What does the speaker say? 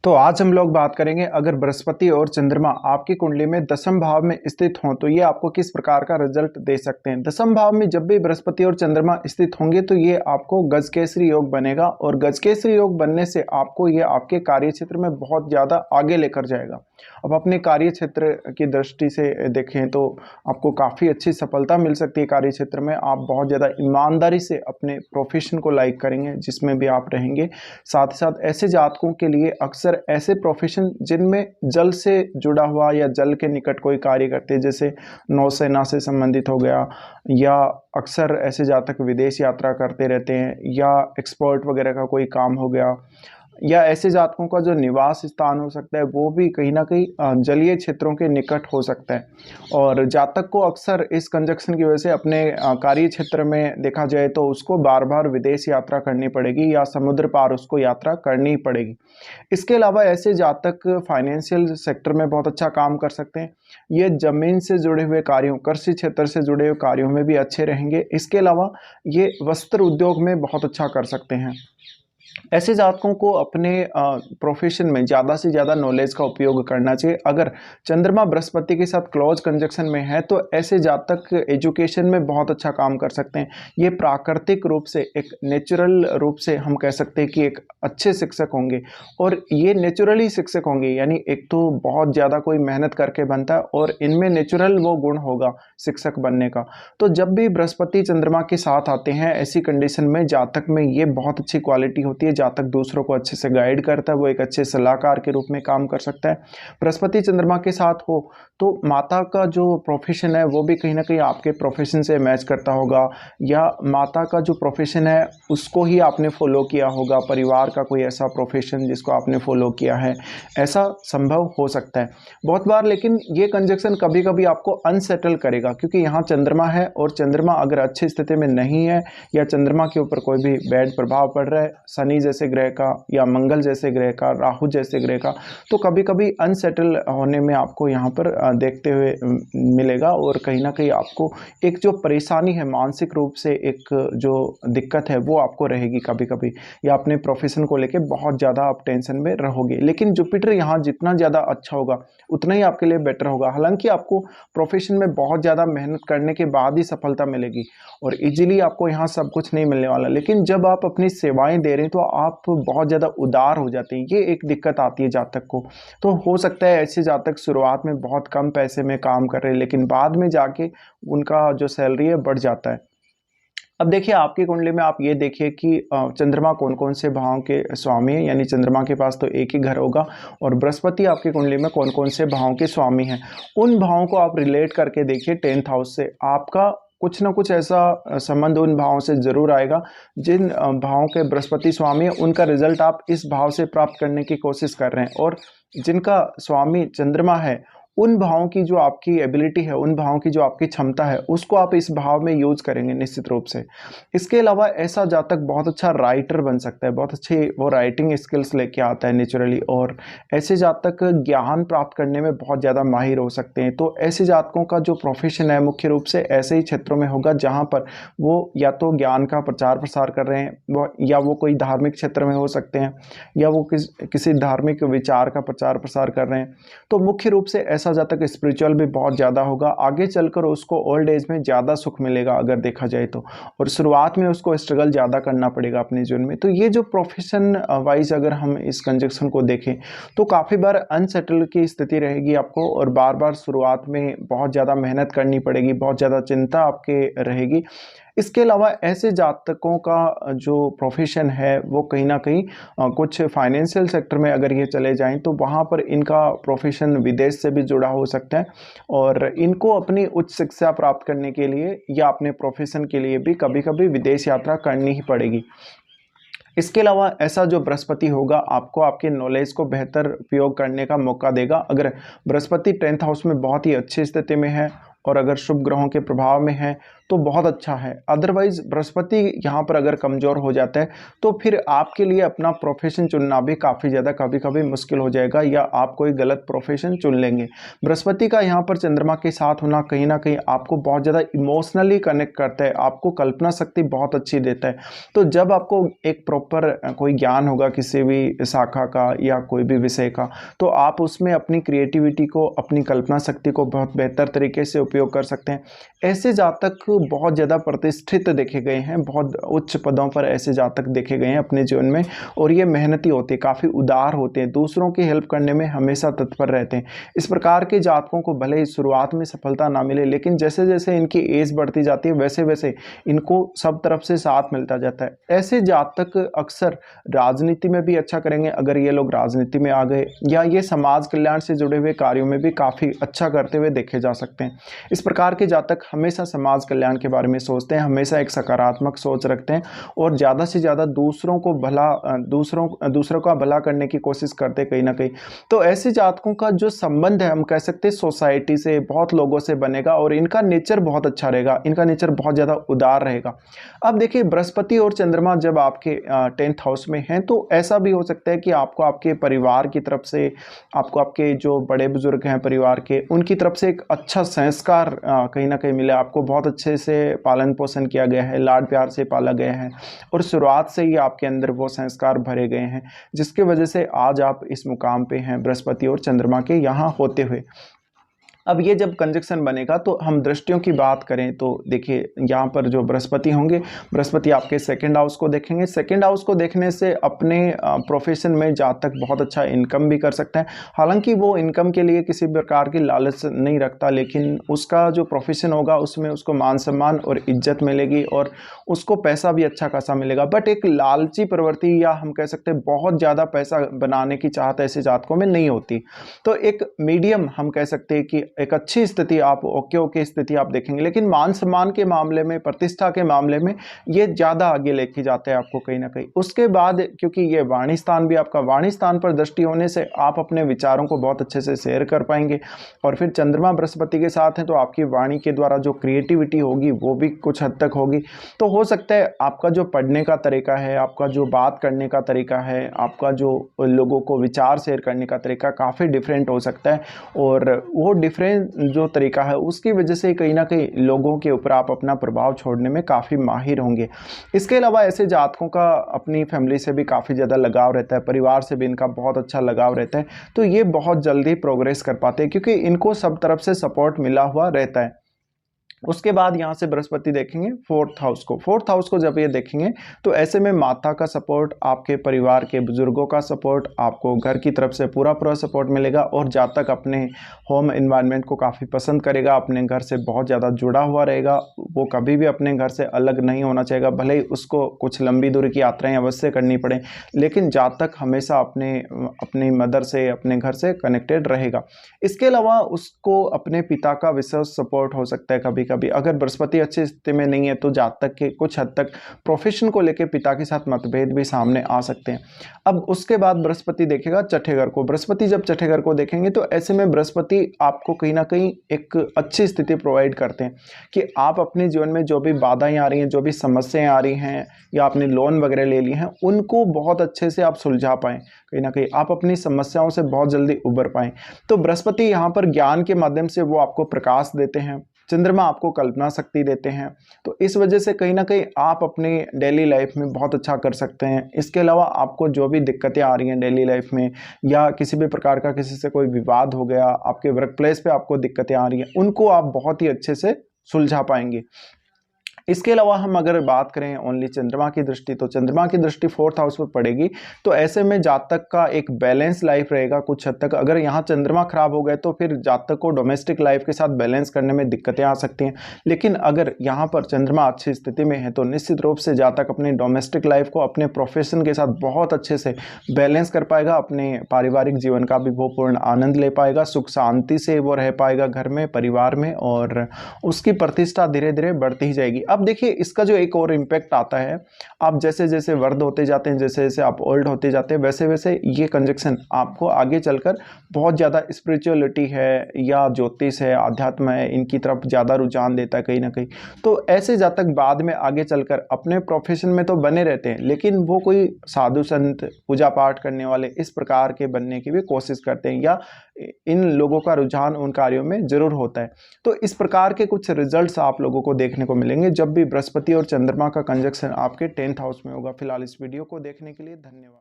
तो आज हम लोग बात करेंगे अगर बृहस्पति और चंद्रमा आपकी कुंडली में दसम भाव में स्थित हों तो ये आपको किस प्रकार का रिजल्ट दे सकते हैं। दसम भाव में जब भी बृहस्पति और चंद्रमा स्थित होंगे तो ये आपको गजकेसरी योग बनेगा और गजकेसरी योग बनने से आपको ये आपके कार्य क्षेत्र में बहुत ज़्यादा आगे लेकर जाएगा। अब अपने कार्य क्षेत्र की दृष्टि से देखें तो आपको काफ़ी अच्छी सफलता मिल सकती है। कार्य क्षेत्र में आप बहुत ज़्यादा ईमानदारी से अपने प्रोफेशन को लाइक करेंगे जिसमें भी आप रहेंगे। साथ ही साथ ऐसे जातकों के लिए अक्सर ऐसे प्रोफेशन जिनमें जल से जुड़ा हुआ या जल के निकट कोई कार्य करते हैं, जैसे नौसेना से संबंधित हो गया, या अक्सर ऐसे जातक विदेश यात्रा करते रहते हैं, या एक्सपर्ट वगैरह का कोई काम हो गया, या ऐसे जातकों का जो निवास स्थान हो सकता है वो भी कहीं ना कहीं जलीय क्षेत्रों के निकट हो सकता है। और जातक को अक्सर इस कंजक्शन की वजह से अपने कार्य क्षेत्र में देखा जाए तो उसको बार बार विदेश यात्रा करनी पड़ेगी या समुद्र पार उसको यात्रा करनी ही पड़ेगी। इसके अलावा ऐसे जातक फाइनेंशियल सेक्टर में बहुत अच्छा काम कर सकते हैं। ये जमीन से जुड़े हुए कार्यों, कृषि क्षेत्र से जुड़े हुए कार्यों में भी अच्छे रहेंगे। इसके अलावा ये वस्त्र उद्योग में बहुत अच्छा कर सकते हैं। ऐसे जातकों को अपने प्रोफेशन में ज़्यादा से ज़्यादा नॉलेज का उपयोग करना चाहिए। अगर चंद्रमा बृहस्पति के साथ क्लोज कंजक्शन में है तो ऐसे जातक एजुकेशन में बहुत अच्छा काम कर सकते हैं। ये प्राकृतिक रूप से, एक नेचुरल रूप से हम कह सकते हैं कि एक अच्छे शिक्षक होंगे, और ये नेचुरली शिक्षक होंगे, यानी एक तो बहुत ज़्यादा कोई मेहनत करके बनता है और इनमें नेचुरल वो गुण होगा शिक्षक बनने का। तो जब भी बृहस्पति चंद्रमा के साथ आते हैं ऐसी कंडीशन में जातक में ये बहुत अच्छी क्वालिटी होती है। जातक दूसरों को अच्छे से गाइड करता है, वो एक अच्छे सलाहकार के रूप में काम कर सकता है। बृहस्पति चंद्रमा के साथ हो तो माता का जो प्रोफेशन है वो भी कहीं ना कहीं आपके प्रोफेशन से मैच करता होगा, या माता का जो प्रोफेशन है उसको ही आपने फॉलो किया होगा, परिवार का कोई ऐसा प्रोफेशन जिसको आपने फॉलो किया है, ऐसा संभव हो सकता है बहुत बार। लेकिन ये कंजक्शन कभी कभी आपको अनसेटल करेगा, क्योंकि यहाँ चंद्रमा है और चंद्रमा अगर अच्छी स्थिति में नहीं है या चंद्रमा के ऊपर कोई भी बैड प्रभाव पड़ रहा है, शनि जैसे ग्रह का या मंगल जैसे ग्रह का, राहु जैसे ग्रह का, तो कभी कभी अनसेटल होने में आपको यहाँ पर देखते हुए मिलेगा। और कहीं ना कहीं आपको एक जो परेशानी है मानसिक रूप से, एक जो दिक्कत है वो आपको रहेगी कभी कभी, या अपने प्रोफेशन को लेके बहुत ज़्यादा आप टेंशन में रहोगे। लेकिन जुपिटर यहाँ जितना ज़्यादा अच्छा होगा उतना ही आपके लिए बेटर होगा। हालांकि आपको प्रोफेशन में बहुत ज़्यादा मेहनत करने के बाद ही सफलता मिलेगी और इजीली आपको यहाँ सब कुछ नहीं मिलने वाला, लेकिन जब आप अपनी सेवाएं दे रहे हैं तो आप बहुत ज़्यादा उदार हो जाते हैं। ये एक दिक्कत आती है जातक को। तो हो सकता है ऐसे जातक शुरुआत में बहुत कम पैसे में काम कर रहे हैं लेकिन बाद में जाके उनका जो सैलरी है बढ़ जाता है। अब देखिए आपकी कुंडली में आप ये देखिए कि चंद्रमा कौन कौन से भावों के स्वामी है, यानी चंद्रमा के पास तो एक ही घर होगा, और बृहस्पति आपकी कुंडली में कौन कौन से भावों के स्वामी हैं। उन भावों को आप रिलेट करके देखिए 10th हाउस से, आपका कुछ ना कुछ ऐसा संबंध उन भावों से जरूर आएगा। जिन भावों के बृहस्पति स्वामी है उनका रिजल्ट आप इस भाव से प्राप्त करने की कोशिश कर रहे हैं, और जिनका स्वामी चंद्रमा है उन भावों की जो आपकी एबिलिटी है, उन भावों की जो आपकी क्षमता है उसको आप इस भाव में यूज करेंगे निश्चित रूप से। इसके अलावा ऐसा जातक बहुत अच्छा राइटर बन सकता है, बहुत अच्छी वो राइटिंग स्किल्स लेके आता है नेचुरली, और ऐसे जातक ज्ञान प्राप्त करने में बहुत ज़्यादा माहिर हो सकते हैं। तो ऐसे जातकों का जो प्रोफेशन है मुख्य रूप से ऐसे ही क्षेत्रों में होगा जहाँ पर वो या तो ज्ञान का प्रचार प्रसार कर रहे हैं, या वो कोई धार्मिक क्षेत्र में हो सकते हैं, या वो किसी धार्मिक विचार का प्रचार प्रसार कर रहे हैं। तो मुख्य रूप से ऐसा जातक स्पिरिचुअल भी बहुत ज़्यादा होगा। आगे चलकर उसको ओल्ड एज में ज़्यादा सुख मिलेगा अगर देखा जाए तो, और शुरुआत में उसको स्ट्रगल ज़्यादा करना पड़ेगा अपने जीवन में। तो ये जो प्रोफेशन वाइज अगर हम इस कंजक्शन को देखें तो काफ़ी बार अनसेटल की स्थिति रहेगी आपको, और बार बार शुरुआत में बहुत ज़्यादा मेहनत करनी पड़ेगी, बहुत ज़्यादा चिंता आपके रहेगी। इसके अलावा ऐसे जातकों का जो प्रोफेशन है वो कहीं ना कहीं कुछ फाइनेंशियल सेक्टर में अगर ये चले जाएं तो वहाँ पर इनका प्रोफेशन विदेश से भी जुड़ा हो सकता है, और इनको अपनी उच्च शिक्षा प्राप्त करने के लिए या अपने प्रोफेशन के लिए भी कभी कभी विदेश यात्रा करनी ही पड़ेगी। इसके अलावा ऐसा जो बृहस्पति होगा आपको आपके नॉलेज को बेहतर उपयोग करने का मौका देगा। अगर बृहस्पति 10th हाउस में बहुत ही अच्छी स्थिति में है और अगर शुभ ग्रहों के प्रभाव में है तो बहुत अच्छा है। अदरवाइज बृहस्पति यहाँ पर अगर कमज़ोर हो जाता है तो फिर आपके लिए अपना प्रोफेशन चुनना भी काफ़ी ज़्यादा कभी कभी मुश्किल हो जाएगा, या आप कोई गलत प्रोफेशन चुन लेंगे। बृहस्पति का यहाँ पर चंद्रमा के साथ होना कहीं ना कहीं आपको बहुत ज़्यादा इमोशनली कनेक्ट करता है, आपको कल्पना शक्ति बहुत अच्छी देता है। तो जब आपको एक प्रॉपर कोई ज्ञान होगा किसी भी शाखा का या कोई भी विषय का, तो आप उसमें अपनी क्रिएटिविटी को, अपनी कल्पना शक्ति को बहुत बेहतर तरीके से उपयोग कर सकते हैं। ऐसे जातक बहुत ज़्यादा प्रतिष्ठित देखे गए हैं, बहुत उच्च पदों पर ऐसे जातक देखे गए हैं अपने जीवन में, और ये मेहनती होते हैं, काफ़ी उदार होते हैं, दूसरों की हेल्प करने में हमेशा तत्पर रहते हैं। इस प्रकार के जातकों को भले ही शुरुआत में सफलता ना मिले, लेकिन जैसे जैसे इनकी एज बढ़ती जाती है वैसे वैसे इनको सब तरफ से साथ मिलता जाता है। ऐसे जातक अक्सर राजनीति में भी अच्छा करेंगे अगर ये लोग राजनीति में आ गए, या ये समाज कल्याण से जुड़े हुए कार्यों में भी काफ़ी अच्छा करते हुए देखे जा सकते हैं। इस प्रकार के जातक हमेशा समाज कल्याण के बारे में सोचते हैं, हमेशा एक सकारात्मक सोच रखते हैं और ज़्यादा से ज़्यादा दूसरों का भला करने की कोशिश करते हैं कहीं ना कहीं। तो ऐसे जातकों का जो संबंध है, हम कह सकते हैं सोसाइटी से, बहुत लोगों से बनेगा, और इनका नेचर बहुत अच्छा रहेगा, इनका नेचर बहुत ज़्यादा उदार रहेगा। अब देखिए, बृहस्पति और चंद्रमा जब आपके 10th हाउस में हैं तो ऐसा भी हो सकता है कि आपको आपके परिवार की तरफ से, आपको आपके जो बड़े बुजुर्ग हैं परिवार के, उनकी तरफ से एक अच्छा संस्कार कहीं ना कहीं मिले। आपको बहुत अच्छे से पालन पोषण किया गया है, लाड प्यार से पाला गया है, और शुरुआत से ही आपके अंदर वो संस्कार भरे गए हैं, जिसकी वजह से आज आप इस मुकाम पे हैं बृहस्पति और चंद्रमा के यहाँ होते हुए। अब ये जब कंजक्शन बनेगा तो हम दृष्टियों की बात करें तो देखिए, यहाँ पर जो बृहस्पति होंगे, बृहस्पति आपके 2nd हाउस को देखेंगे। 2nd हाउस को देखने से अपने प्रोफेशन में जातक बहुत अच्छा इनकम भी कर सकता है। हालांकि वो इनकम के लिए किसी प्रकार की लालच नहीं रखता, लेकिन उसका जो प्रोफेशन होगा उसमें उसको मान सम्मान और इज्जत मिलेगी और उसको पैसा भी अच्छा खासा मिलेगा। बट एक लालची प्रवृत्ति, या हम कह सकते हैं बहुत ज़्यादा पैसा बनाने की चाहत ऐसे जातकों में नहीं होती। तो एक मीडियम, हम कह सकते हैं कि एक अच्छी स्थिति, आप ओके स्थिति आप देखेंगे, लेकिन मान सम्मान के मामले में, प्रतिष्ठा के मामले में ये ज़्यादा आगे लेके जाते हैं आपको कहीं ना कहीं। उसके बाद क्योंकि ये वाणी स्थान भी, आपका वाणी स्थान पर दृष्टि होने से आप अपने विचारों को बहुत अच्छे से शेयर कर पाएंगे, और फिर चंद्रमा बृहस्पति के साथ हैं तो आपकी वाणी के द्वारा जो क्रिएटिविटी होगी वो भी कुछ हद तक होगी। तो हो सकता है आपका जो पढ़ने का तरीका है, आपका जो बात करने का तरीका है, आपका जो लोगों को विचार शेयर करने का तरीका काफ़ी डिफरेंट हो सकता है, और वो डिफरेंट जो तरीका है उसकी वजह से कहीं ना कहीं लोगों के ऊपर आप अपना प्रभाव छोड़ने में काफ़ी माहिर होंगे। इसके अलावा ऐसे जातकों का अपनी फैमिली से भी काफ़ी ज़्यादा लगाव रहता है, परिवार से भी इनका बहुत अच्छा लगाव रहता है, तो ये बहुत जल्दी प्रोग्रेस कर पाते हैं क्योंकि इनको सब तरफ से सपोर्ट मिला हुआ रहता है। उसके बाद यहाँ से बृहस्पति देखेंगे 4th हाउस को। 4th हाउस को जब ये देखेंगे तो ऐसे में माता का सपोर्ट, आपके परिवार के बुजुर्गों का सपोर्ट, आपको घर की तरफ से पूरा सपोर्ट मिलेगा, और जातक अपने होम एनवायरनमेंट को काफ़ी पसंद करेगा, अपने घर से बहुत ज़्यादा जुड़ा हुआ रहेगा, वो कभी भी अपने घर से अलग नहीं होना चाहेगा, भले ही उसको कुछ लंबी दूरी की यात्राएँ अवश्य करनी पड़े, लेकिन जातक हमेशा अपनी मदर से, अपने घर से कनेक्टेड रहेगा। इसके अलावा उसको अपने पिता का विशेष सपोर्ट हो सकता है कभी कभी। अगर बृहस्पति अच्छी स्थिति में नहीं है तो जातक के कुछ हद तक प्रोफेशन को लेकर पिता के साथ मतभेद भी सामने आ सकते हैं। अब उसके बाद बृहस्पति देखेगा 6ठे घर को। बृहस्पति जब 6ठे घर को देखेंगे तो ऐसे में बृहस्पति आपको कहीं ना कहीं एक अच्छी स्थिति प्रोवाइड करते हैं कि आप अपने जीवन में जो भी बाधाएं आ रही हैं, जो भी समस्याएं आ रही हैं, या आपने लोन वगैरह ले लिए हैं, उनको बहुत अच्छे से आप सुलझा पाएं, कहीं ना कहीं आप अपनी समस्याओं से बहुत जल्दी उबर पाएं। तो बृहस्पति यहाँ पर ज्ञान के माध्यम से वो आपको प्रकाश देते हैं, चंद्रमा आपको कल्पना शक्ति देते हैं, तो इस वजह से कहीं ना कहीं आप अपने डेली लाइफ में बहुत अच्छा कर सकते हैं। इसके अलावा आपको जो भी दिक्कतें आ रही हैं डेली लाइफ में, या किसी भी प्रकार का किसी से कोई विवाद हो गया, आपके वर्क प्लेस पे आपको दिक्कतें आ रही हैं, उनको आप बहुत ही अच्छे से सुलझा पाएंगे। इसके अलावा हम अगर बात करें ओनली चंद्रमा की दृष्टि, तो चंद्रमा की दृष्टि 4th हाउस पर पड़ेगी, तो ऐसे में जातक का एक बैलेंस लाइफ रहेगा कुछ हद तक। अगर यहाँ चंद्रमा खराब हो गए तो फिर जातक को डोमेस्टिक लाइफ के साथ बैलेंस करने में दिक्कतें आ सकती हैं, लेकिन अगर यहाँ पर चंद्रमा अच्छी स्थिति में है तो निश्चित रूप से जातक अपनी डोमेस्टिक लाइफ को अपने प्रोफेशन के साथ बहुत अच्छे से बैलेंस कर पाएगा, अपने पारिवारिक जीवन का भी वो पूर्ण आनंद ले पाएगा, सुख शांति से वो रह पाएगा घर में, परिवार में, और उसकी प्रतिष्ठा धीरे धीरे बढ़ती ही जाएगी। अब देखिए इसका जो एक और इम्पैक्ट आता है, आप जैसे जैसे वृद्ध होते जाते हैं, जैसे जैसे आप ओल्ड होते जाते हैं, वैसे वैसे ये कंजक्शन आपको आगे चलकर बहुत ज़्यादा स्पिरिचुअलिटी है या ज्योतिष है, अध्यात्म है, इनकी तरफ ज़्यादा रुझान देता है कहीं ना कहीं। तो ऐसे जातक बाद में आगे चलकर अपने प्रोफेशन में तो बने रहते हैं, लेकिन वो कोई साधु संत, पूजा पाठ करने वाले इस प्रकार के बनने की भी कोशिश करते हैं, या इन लोगों का रुझान उन कार्यों में जरूर होता है। तो इस प्रकार के कुछ रिजल्ट्स आप लोगों को देखने को मिलेंगे जब भी बृहस्पति और चंद्रमा का कंजक्शन आपके 10th हाउस में होगा। फिलहाल इस वीडियो को देखने के लिए धन्यवाद।